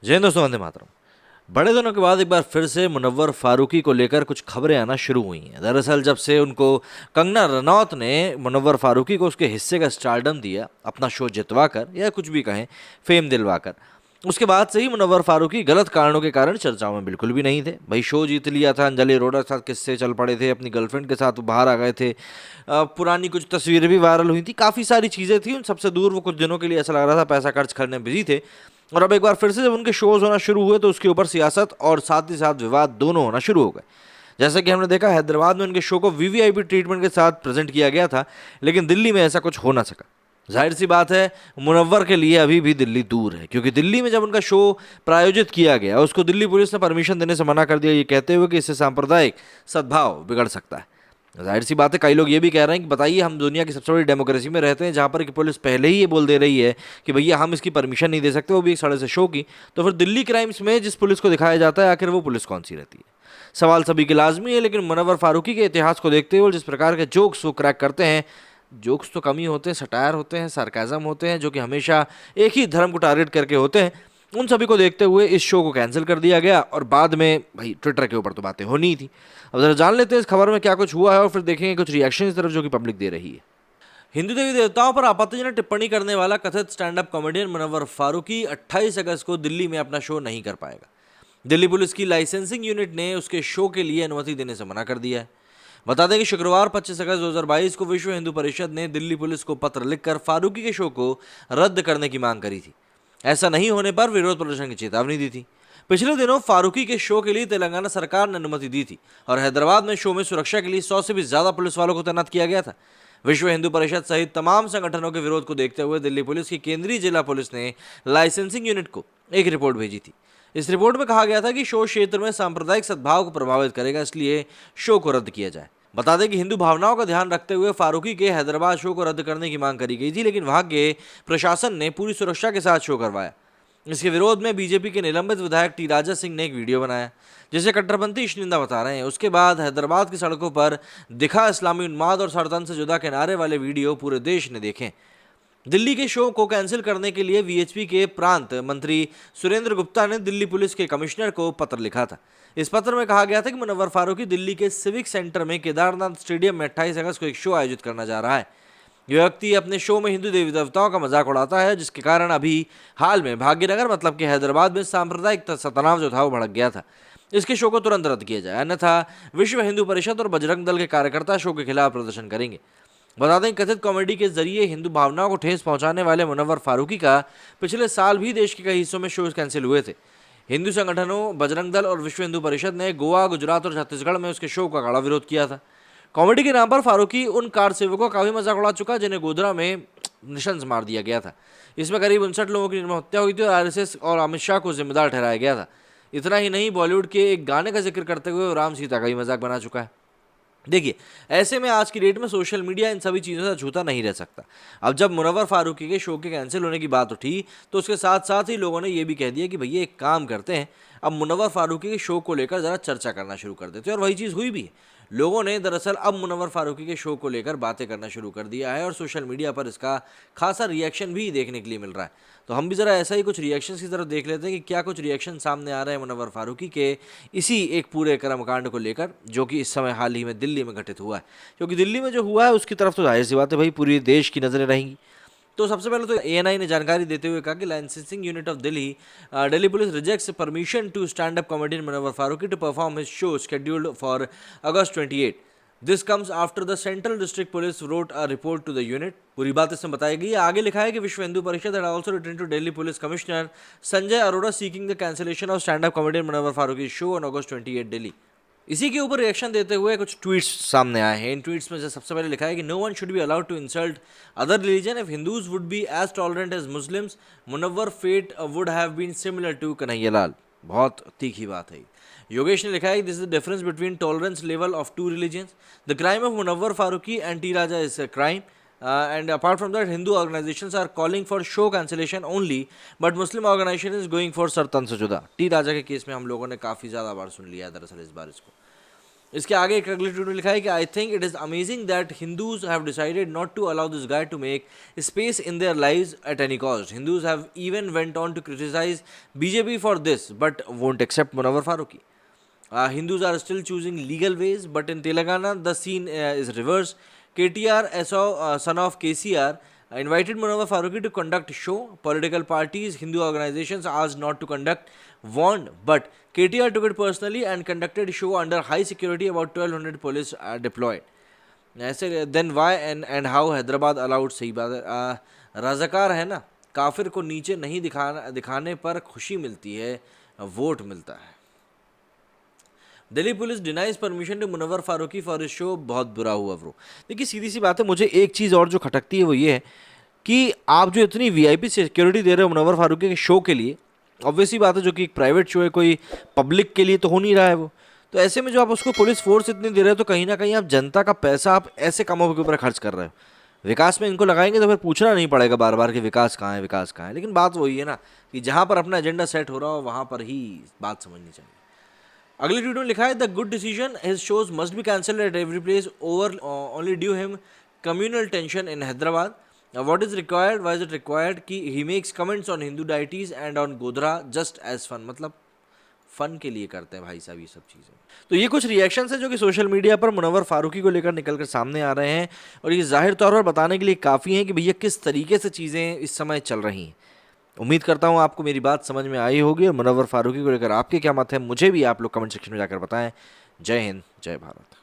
जय हिंद दोस्तों, वंदे मातरम। बड़े दिनों के बाद एक बार फिर से मुनव्वर फारूकी को लेकर कुछ खबरें आना शुरू हुई हैं। दरअसल जब से उनको कंगना रनौत ने मुनव्वर फारूकी को उसके हिस्से का स्टारडम दिया, अपना शो जितवा कर या कुछ भी कहें फेम दिलवा कर, उसके बाद से ही मुनव्वर फारूकी गलत कारणों के कारण चर्चाओं में बिल्कुल भी नहीं थे। भाई शो जीत लिया था, अंजलि अरोड़ा के साथ किस्से चल पड़े थे, अपनी गर्लफ्रेंड के साथ वो बाहर आ गए थे, पुरानी कुछ तस्वीरें भी वायरल हुई थी, काफ़ी सारी चीज़ें थी। उन सबसे दूर वो कुछ दिनों के लिए ऐसा लग रहा था पैसा खर्च करने में बिजी थे। और अब एक बार फिर से जब उनके शोज होना शुरू हुए तो उसके ऊपर सियासत और साथ ही साथ विवाद दोनों होना शुरू हो गए। जैसे कि हमने देखा, हैदराबाद में उनके शो को वीवीआईपी ट्रीटमेंट के साथ प्रेजेंट किया गया था, लेकिन दिल्ली में ऐसा कुछ हो ना सका। जाहिर सी बात है, मुनव्वर के लिए अभी भी दिल्ली दूर है, क्योंकि दिल्ली में जब उनका शो प्रायोजित किया गया उसको दिल्ली पुलिस ने परमिशन देने से मना कर दिया, ये कहते हुए कि इससे सांप्रदायिक सद्भाव बिगड़ सकता है। जाहिर सी बात है, कई लोग ये भी कह रहे हैं कि बताइए, हम दुनिया की सबसे बड़ी डेमोक्रेसी में रहते हैं जहाँ पर कि पुलिस पहले ही ये बोल दे रही है कि भैया हम इसकी परमिशन नहीं दे सकते, वो भी एक सड़े से शो की, तो फिर दिल्ली क्राइम्स में जिस पुलिस को दिखाया जाता है, आखिर वो पुलिस कौन सी रहती है? सवाल सभी के लाजमी है, लेकिन मुनव्वर फारूकी के इतिहास को देखते हुए जिस प्रकार के जोक्स वो क्रैक करते हैं, जोक्स तो कम ही होते हैं, सटायर होते हैं, सार्काज़म होते हैं, जो कि हमेशा एक ही धर्म को टारगेट करके होते हैं, उन सभी को देखते हुए इस शो को कैंसिल कर दिया गया। और बाद में भाई ट्विटर के ऊपर तो बातें होनी ही थी। अब जरा जान लेते हैं इस खबर में क्या कुछ हुआ है और फिर देखेंगे कुछ रिएक्शन इस तरफ जो कि पब्लिक दे रही है। हिंदू देवी देवताओं पर आपत्तिजनक टिप्पणी करने वाला कथित stand up comedian Munawar Faruqui 28 अगस्त को दिल्ली में अपना शो नहीं कर पाएगा। दिल्ली पुलिस की लाइसेंसिंग यूनिट ने उसके शो के लिए अनुमति देने से मना कर दिया है। बता दें कि शुक्रवार 25 अगस्त 2022 को विश्व हिंदू परिषद ने दिल्ली पुलिस को पत्र लिखकर फारूकी के शो को रद्द करने की मांग करी थी। ऐसा नहीं होने पर विरोध प्रदर्शन की चेतावनी दी थी। पिछले दिनों फारूकी के शो के लिए तेलंगाना सरकार ने अनुमति दी थी और हैदराबाद में शो में सुरक्षा के लिए 100 से भी ज्यादा पुलिस वालों को तैनात किया गया था। विश्व हिंदू परिषद सहित तमाम संगठनों के विरोध को देखते हुए दिल्ली पुलिस की केंद्रीय जिला पुलिस ने लाइसेंसिंग यूनिट को एक रिपोर्ट भेजी थी। इस रिपोर्ट में कहा गया था कि शो क्षेत्र में सांप्रदायिक सद्भाव को प्रभावित करेगा, इसलिए शो को रद्द किया जाए। बता दें कि हिंदू भावनाओं का ध्यान रखते हुए फारूकी के हैदराबाद शो को रद्द करने की मांग करी गई थी, लेकिन वहां के प्रशासन ने पूरी सुरक्षा के साथ शो करवाया। इसके विरोध में बीजेपी के निलंबित विधायक टी राजा सिंह ने एक वीडियो बनाया, जिसे कट्टरपंथी इश्निंदा बता रहे हैं। उसके बाद हैदराबाद की सड़कों पर दिखा इस्लामी उन्माद और सरतन से जुदा के नारे वाले वीडियो पूरे देश ने देखे। दिल्ली के शो को कैंसिल करने के लिए वीएचपी के प्रांत मंत्री सुरेंद्र गुप्ता ने दिल्ली पुलिस के कमिश्नर को पत्र लिखा था। इस पत्र में कहा गया था कि मुनव्वर फारूकी दिल्ली के सिविक सेंटर में केदारनाथ स्टेडियम में 28 अगस्त को एक शो आयोजित करना जा रहा है। यह व्यक्ति अपने शो में हिंदू देवी देवताओं का मजाक उड़ाता है, जिसके कारण अभी हाल में भाग्यनगर मतलब कि हैदराबाद में सांप्रदायिक तनाव जो था वो भड़क गया था। इसके शो को तुरंत रद्द किया जाए, अन्यथा विश्व हिंदू परिषद और बजरंग दल के कार्यकर्ता शो के खिलाफ प्रदर्शन करेंगे। बता दें, कथित कॉमेडी के जरिए हिंदू भावनाओं को ठेस पहुंचाने वाले मुनव्वर फारूकी का पिछले साल भी देश के कई हिस्सों में शोज कैंसिल हुए थे। हिंदू संगठनों बजरंग दल और विश्व हिंदू परिषद ने गोवा, गुजरात और छत्तीसगढ़ में उसके शो का कड़ा विरोध किया था। कॉमेडी के नाम पर फारूकी उन कार सेवकों का भी मजाक उड़ा चुका जिन्हें गोधरा में निशंस मार दिया गया था। इसमें करीब 59 लोगों की निर्मम हत्या हुई थी और आरएसएस और अमित शाह को जिम्मेदार ठहराया गया था। इतना ही नहीं, बॉलीवुड के एक गाने का जिक्र करते हुए राम सीता का भी मजाक बना चुका है। देखिए, ऐसे में आज की डेट में सोशल मीडिया इन सभी चीज़ों से छूता नहीं रह सकता। अब जब मुनव्वर फारूकी के शो के कैंसिल होने की बात उठी तो उसके साथ साथ ही लोगों ने ये भी कह दिया कि भैया एक काम करते हैं, अब मुनव्वर फारूकी के शो को लेकर ज़रा चर्चा करना शुरू कर देते हैं। और वही चीज़ हुई भी है। लोगों ने दरअसल अब मुनव्वर फारूकी के शो को लेकर बातें करना शुरू कर दिया है और सोशल मीडिया पर इसका खासा रिएक्शन भी देखने के लिए मिल रहा है। तो हम भी ज़रा ऐसा ही कुछ रिएक्शन की तरफ देख लेते हैं कि क्या कुछ रिएक्शन सामने आ रहे हैं मुनव्वर फारूकी के इसी एक पूरे कर्मकांड को लेकर, जो कि इस समय हाल ही में दिल्ली में घटित हुआ है। क्योंकि दिल्ली में जो हुआ है उसकी तरफ तो जाहिर सी बात है भाई पूरी देश की नज़रें रहेंगी। तो सबसे पहले तो एएनआई ने जानकारी देते हुए कहा कि licensing unit of Delhi police rejects permission to stand up comedian Munawar Faruqui to perform his show scheduled for August 28। This comes after the central district police wrote a report to the unit. पूरी बात इसमें बताई गई है। आगे लिखा है कि Vishwa Hindu Parishad had also written to Delhi police commissioner Sanjay Arora seeking the cancellation of stand up comedian Munawar Faruqui show on August 28 Delhi. इसी के ऊपर रिएक्शन देते हुए कुछ ट्वीट्स सामने आए हैं। इन ट्वीट्स में से सबसे पहले लिखा है कि no one should be allowed to insult other religion if Hindus would be as tolerant as Muslims Munawar fate would have been similar to Kanhaiyalal. बहुत तीखी बात है। योगेश ने लिखा है this is the difference between tolerance level of two religions. The crime of Munawar Faruqui and T Raja is a crime. And apart from that, Hindu organizations are calling for show cancellation only, but Muslim organization is going for sartan se juda। T Raja के case में हम लोगों ने काफ़ी ज़्यादा बार सुन लिया है दरअसल इस बार इसको। इसके आगे एक अगले ट्वीट में लिखा है कि I think it is amazing that Hindus have decided not to allow this guy to make space in their lives at any cost. Hindus have even went on to criticise BJP for this but won't accept Munawar Faruqui. Hindus are still choosing legal ways, but in Telangana, the scene is reversed. KTR, son of KCR, invited Munawwar Farooqi to conduct show. Political parties, Hindu organizations asked not to conduct, warned, but KTR took it personally and conducted show under high security. About 1200 police are deployed. ऐसे then why and how Hyderabad allowed. सही बात है. रज़ाकार है ना, काफिर को नीचे नहीं दिखाने पर खुशी मिलती है, वोट मिलता है. Delhi police denies permission to Munawar Faruqui for इस शो. बहुत बुरा हुआ ब्रो. देखिए सीधी सी बात है, मुझे एक चीज़ और जो खटकती है वो ये है कि आप जो इतनी वीआईपी सिक्योरिटी दे रहे हो मुनव्वर फारूकी के शो के लिए, ऑब्वियसली बात है जो कि एक प्राइवेट शो है, कोई पब्लिक के लिए तो हो नहीं रहा है वो. तो ऐसे में जो आप उसको पुलिस फोर्स इतनी दे रहे हो तो कहीं ना कहीं आप जनता का पैसा आप ऐसे कामों के ऊपर खर्च कर रहे हो. विकास में इनको लगाएंगे तो फिर पूछना नहीं पड़ेगा बार बार कि विकास कहाँ है, विकास कहाँ है. लेकिन बात वही है ना कि जहाँ पर अपना एजेंडा सेट हो रहा हो वहाँ पर ही बात समझनी चाहिए. अगले ट्वीट में लिखा है the good decision his shows must be cancelled at every place over only due him communal tension in Hyderabad. What is required, why is it required कि he makes comments on Hindu deities and on Godhra just as fun. मतलब fun के लिए करते हैं भाई साहब ये सब चीज़ें. तो ये कुछ रिएक्शंस हैं जो कि सोशल मीडिया पर मुनव्वर फारूकी को लेकर निकल कर सामने आ रहे हैं और ये जाहिर तौर पर बताने के लिए काफ़ी हैं कि भैया किस तरीके से चीज़ें इस समय चल रही हैं. उम्मीद करता हूँ आपको मेरी बात समझ में आई होगी. मुनव्वर फारूकी को लेकर आपके क्या मत है मुझे भी आप लोग कमेंट सेक्शन में जाकर बताएं. जय हिंद, जय भारत.